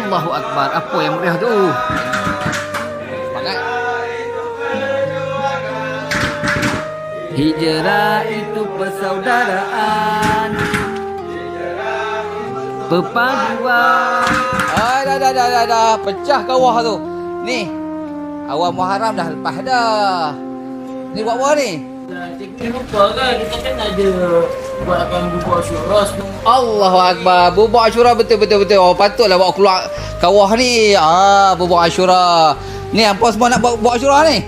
Allahu Akbar. Apa yang meriah tu? Semangat. Hijrah itu persaudaraan, perpaduan. Dah. Pecah kawah tu. Ni. Awal Muharram dah lepas dah. Ni buat apa ni? Cikgu lupa kan, kita kan ada buatkan bubur Asyura. Allahu Akbar. Bubur Asyura betul. Oh, patutlah bawa keluar kawah ni. Bubur Asyura. Ni hampa semua nak buat bubur Asyura ni?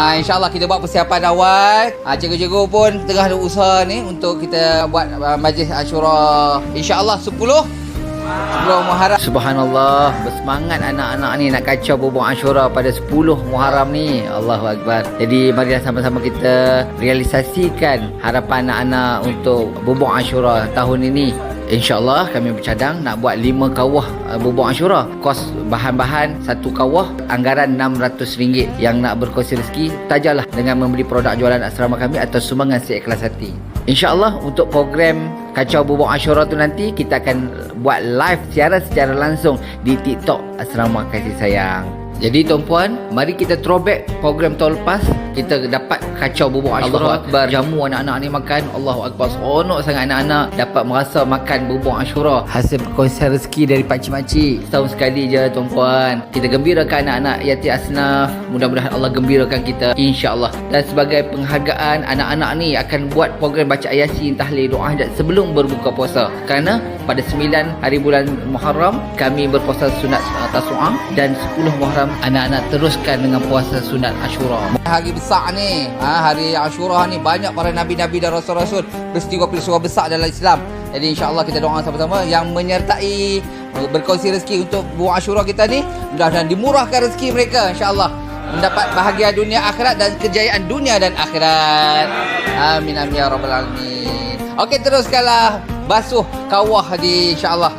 InsyaAllah kita buat persiapan awal. Cikgu-cikgu pun tengah ada usaha ni untuk kita buat majlis Asyura. InsyaAllah 10 Muharram. Subhanallah, bersemangat anak-anak ni nak kacau bubur Asyura pada 10 Muharram ni. Allahu Akbar. Jadi marilah sama-sama kita realisasikan harapan anak-anak untuk bubur Asyura tahun ini. InsyaAllah kami bercadang nak buat 5 kawah bubur Asyura. Kos bahan-bahan satu kawah anggaran RM600. Yang nak berkongsi rezeki, tajalah dengan membeli produk jualan asrama kami atau sumbangan seikhlas hati. InsyaAllah untuk program kacau bubur Asyura tu nanti kita akan buat live siaran secara langsung di TikTok Asrama Kasih Sayang. Jadi tuan-puan, mari kita throwback program tahun lepas. Kita dapat kacau bubur Asyura. Allahu Akbar. Jamu anak-anak ni makan. Allahu Akbar. Seronok sangat anak-anak dapat merasa makan bubur Asyura. Hasil perkongsian rezeki dari pakcik-makcik. Setahun sekali je tuan-puan. Kita gembirakan anak-anak yatim asnaf. Mudah-mudahan Allah gembirakan kita, insya-Allah. Dan sebagai penghargaan, anak-anak ni akan buat program baca Yasin, tahlil, doa hajat sebelum berbuka puasa. Kerana pada 9 hari bulan Muharram kami berpuasa sunat Tasu'ah, dan 10 Muharram anak-anak teruskan dengan puasa sunat Asyura. Hari besar ni, hari Asyura ni banyak para nabi-nabi dan rasul-rasul, peristiwa-peristiwa besar dalam Islam. Jadi insya-Allah kita doa sama-sama yang menyertai berkongsi rezeki untuk buat Asyura kita ni, mudah-mudahan dimurahkan rezeki mereka, insya-Allah mendapat bahagia dunia akhirat dan kejayaan dunia dan akhirat. Amin amin ya rabbal alamin. Okey, teruskanlah basuh kawah di insya-Allah